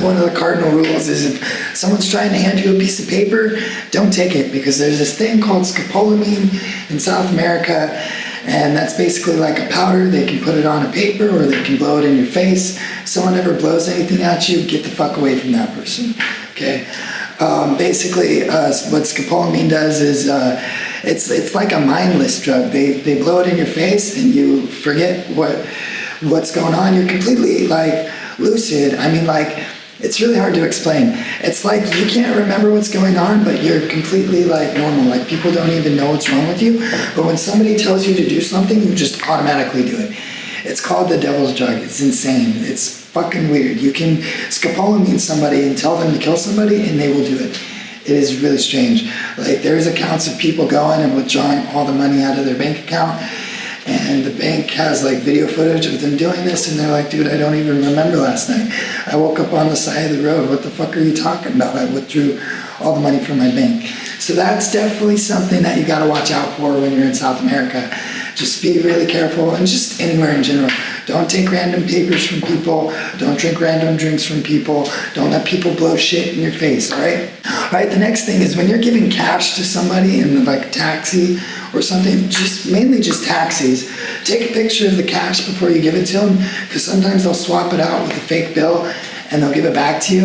one of the cardinal rules is if someone's trying to hand you a piece of paper, don't take it, because there's this thing called scopolamine in South America, and that's basically like a powder. They can put it on a paper or they can blow it in your face. If someone ever blows anything at you, get the fuck away from that person, okay? Basically, what scopolamine does is it's like a mindless drug. They blow it in your face and you forget what's going on. You're completely like lucid. I mean, like, it's really hard to explain. It's like you can't remember what's going on, but you're completely like normal. Like, people don't even know what's wrong with you. But when somebody tells you to do something, you just automatically do it. It's called the devil's drug. It's insane. It's fucking weird. You can scopolamine somebody and tell them to kill somebody and they will do it. It is really strange. Like, there's accounts of people going and withdrawing all the money out of their bank account, and the bank has like video footage of them doing this, and they're like, dude, I don't even remember last night. I woke up on the side of the road. What the fuck are you talking about? I withdrew all the money from my bank. So that's definitely something that you gotta watch out for when you're in South America. Just be really careful, and just anywhere in general. Don't take random papers from people. Don't drink random drinks from people. Don't let people blow shit in your face, all right? All right, the next thing is when you're giving cash to somebody in like a taxi or something, mainly just taxis, take a picture of the cash before you give it to them, because sometimes they'll swap it out with a fake bill and they'll give it back to you,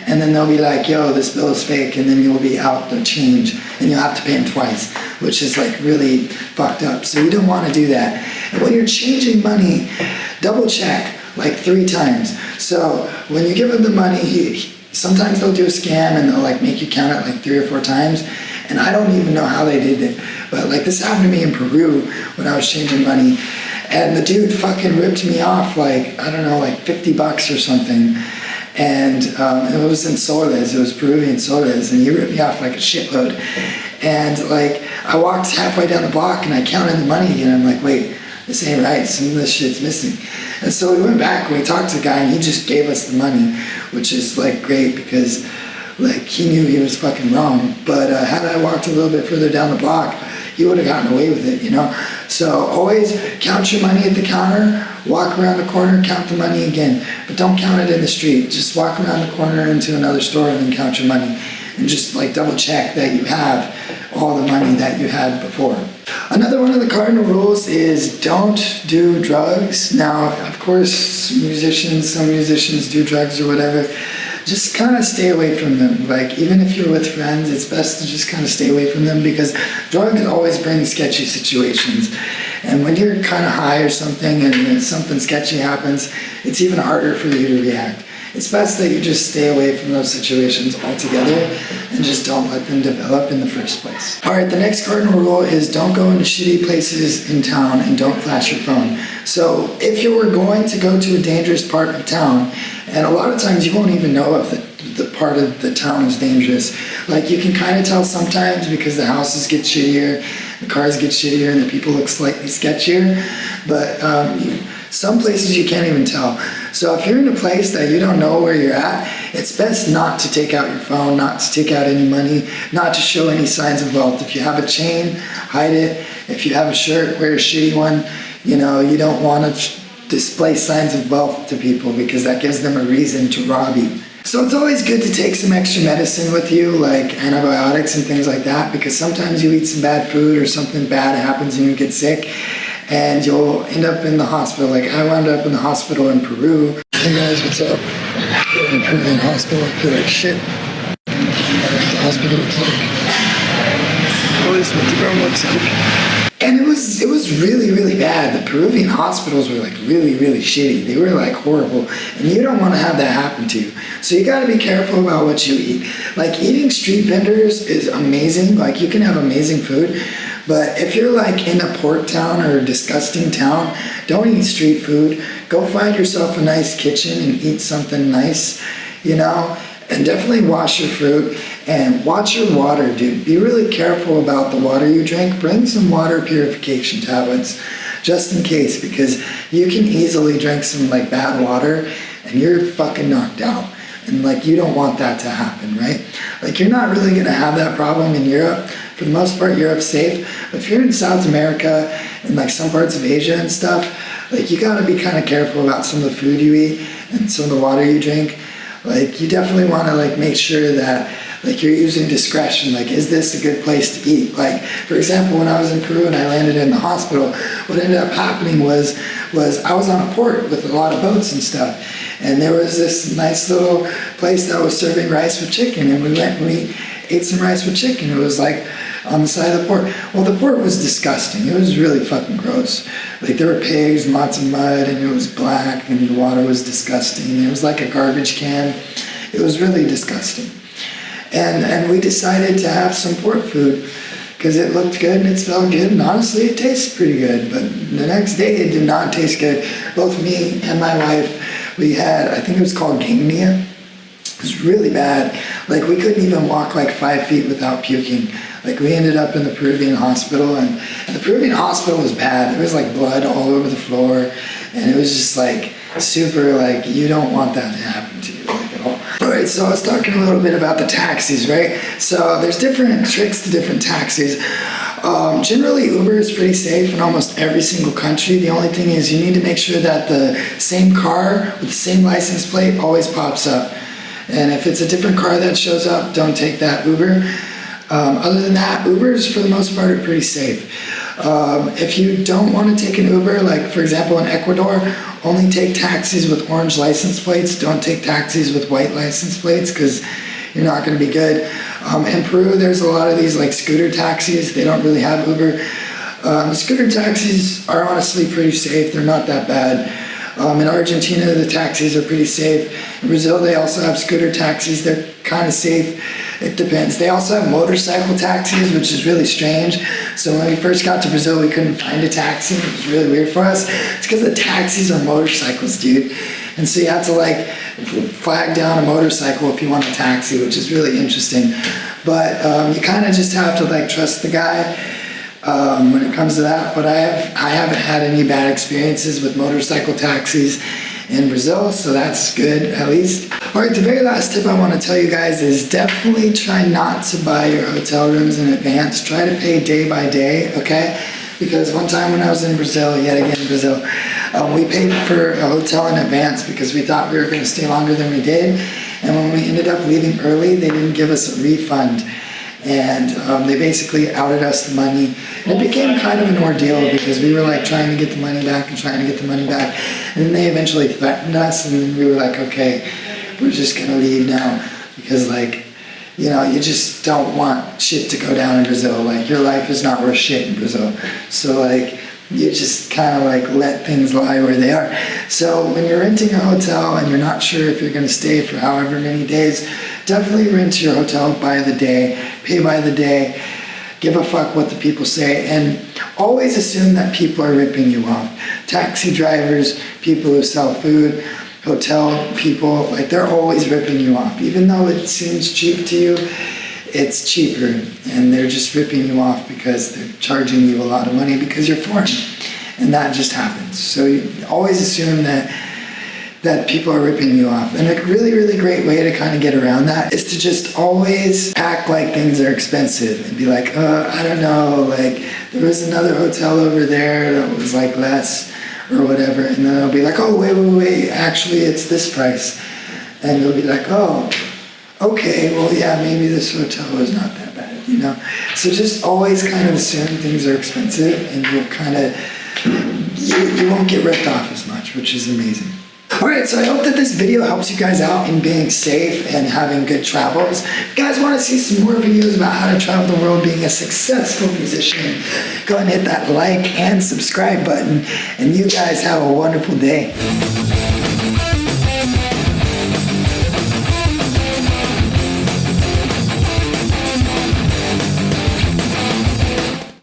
and then they'll be like, yo, this bill is fake, and then you'll be out the change and you'll have to pay them twice, which is like really fucked up. So you don't want to do that. And when you're changing money, double check like 3 times. So when you give them the money, sometimes they'll do a scam and they'll like make you count it like 3 or 4 times. And I don't even know how they did it. But like, this happened to me in Peru when I was changing money. And the dude fucking ripped me off like, I don't know, like $50 or something. And it was in soles, it was Peruvian soles, and he ripped me off like a shitload. And like, I walked halfway down the block and I counted the money, and I'm like, wait, this ain't right, some of this shit's missing. And so we went back and we talked to the guy, and he just gave us the money, which is like great, because like, he knew he was fucking wrong. But had I walked a little bit further down the block, he would have gotten away with it, you know? So always count your money at the counter, walk around the corner, count the money again. But don't count it in the street. Just walk around the corner into another store and then count your money. And just like double check that you have all the money that you had before. Another one of the cardinal rules is don't do drugs. Now, of course, some musicians do drugs or whatever. Just kind of stay away from them. Like, even if you're with friends, it's best to just kind of stay away from them, because drugs always bring sketchy situations. And when you're kind of high or something and something sketchy happens, it's even harder for you to react. It's best that you just stay away from those situations altogether and just don't let them develop in the first place. All right, the next cardinal rule is don't go into shitty places in town and don't flash your phone. So if you were going to go to a dangerous part of town, and a lot of times you won't even know if the part of the town is dangerous. Like, you can kind of tell sometimes because the houses get shittier, the cars get shittier, and the people look slightly sketchier. But some places you can't even tell. So if you're in a place that you don't know where you're at, it's best not to take out your phone, not to take out any money, not to show any signs of wealth. If you have a chain, hide it. If you have a shirt, wear a shitty one. You know, you don't want to display signs of wealth to people, because that gives them a reason to rob you. So it's always good to take some extra medicine with you, like antibiotics and things like that, because sometimes you eat some bad food or something bad happens and you get sick and you'll end up in the hospital. Like, I wound up in the hospital in Peru. Hey guys, what's up? I'm in a Peruvian hospital. I feel like shit. The hospital looks like. At least what the room looks like. And it was really, really bad. The Peruvian hospitals were like really, really shitty. They were like horrible. And you don't want to have that happen to you. So you got to be careful about what you eat. Like, eating street vendors is amazing. Like, you can have amazing food. But if you're like in a port town or a disgusting town, don't eat street food. Go find yourself a nice kitchen and eat something nice, you know? And definitely wash your fruit and watch your water, dude. Be really careful about the water you drink. Bring some water purification tablets just in case, because you can easily drink some like bad water and you're fucking knocked out. And like, you don't want that to happen, right? Like, you're not really gonna have that problem in Europe. For the most part, Europe's safe. But if you're in South America and like some parts of Asia and stuff, like, you gotta be kind of careful about some of the food you eat and some of the water you drink. Like, you definitely want to like make sure that like you're using discretion. Like, is this a good place to eat? Like, for example, when I was in Peru and I landed in the hospital, what ended up happening was I was on a port with a lot of boats and stuff, and there was this nice little place that was serving rice with chicken, and we went and we ate some rice with chicken. It was like on the side of the port. Well, the port was disgusting. It was really fucking gross. Like, there were pigs and lots of mud, and it was black, and the water was disgusting. It was like a garbage can. It was really disgusting. And we decided to have some pork food because it looked good and it smelled good, and honestly it tasted pretty good. But the next day it did not taste good. Both me and my wife, we had, I think it was called ganglia. It was really bad. Like, we couldn't even walk like 5 feet without puking. Like, we ended up in the Peruvian hospital, and the Peruvian hospital was bad. There was like blood all over the floor, and it was just like super, like, you don't want that to happen to you, like, at all. Alright, so I was talking a little bit about the taxis, right? So there's different tricks to different taxis. Generally, Uber is pretty safe in almost every single country. The only thing is you need to make sure that the same car with the same license plate always pops up. And if it's a different car that shows up, don't take that Uber. Other than that, Ubers for the most part are pretty safe. If you don't want to take an Uber, like for example in Ecuador, only take taxis with orange license plates. Don't take taxis with white license plates because you're not going to be good. In Peru, there's a lot of these like scooter taxis. They don't really have Uber. The scooter taxis are honestly pretty safe. They're not that bad. In Argentina, the taxis are pretty safe. In Brazil, they also have scooter taxis. They're kind of safe. It depends. They also have motorcycle taxis, which is really strange. So when we first got to Brazil, we couldn't find a taxi. It was really weird for us. It's because the taxis are motorcycles, dude. And so you have to like flag down a motorcycle if you want a taxi, which is really interesting. But you kind of just have to like trust the guy when it comes to that. But I haven't had any bad experiences with motorcycle taxis in Brazil, so that's good at least. Alright, the very last tip I want to tell you guys is definitely try not to buy your hotel rooms in advance. Try to pay day by day, okay? Because one time when I was in Brazil, yet again Brazil, we paid for a hotel in advance because we thought we were going to stay longer than we did. And when we ended up leaving early, they didn't give us a refund. And they basically outed us the money. And it became kind of an ordeal because we were like trying to get the money back and trying to get the money back. And then they eventually threatened us, and then we were like, okay, we're just gonna leave now. Because like, you know, you just don't want shit to go down in Brazil. Like, your life is not worth shit in Brazil. So like, you just kind of like let things lie where they are. So when you're renting a hotel and you're not sure if you're going to stay for however many days, definitely rent your hotel by the day, pay by the day, give a fuck what the people say, and always assume that people are ripping you off. Taxi drivers, people who sell food, hotel people, like they're always ripping you off. Even though it seems cheap to you, it's cheaper, and they're just ripping you off because they're charging you a lot of money because you're foreign, and that just happens. So you always assume that people are ripping you off. And a really, really great way to kind of get around that is to just always act like things are expensive and be like, I don't know, like there was another hotel over there that was like less or whatever, and then they'll be like, oh, wait, actually it's this price. And you'll be like, oh, okay, well, yeah, maybe this hotel is not that bad, you know? So just always kind of assume things are expensive, and you'll kind of, you won't get ripped off as much, which is amazing. Alright, so I hope that this video helps you guys out in being safe and having good travels. If you guys want to see some more videos about how to travel the world being a successful musician, go ahead and hit that like and subscribe button, and you guys have a wonderful day.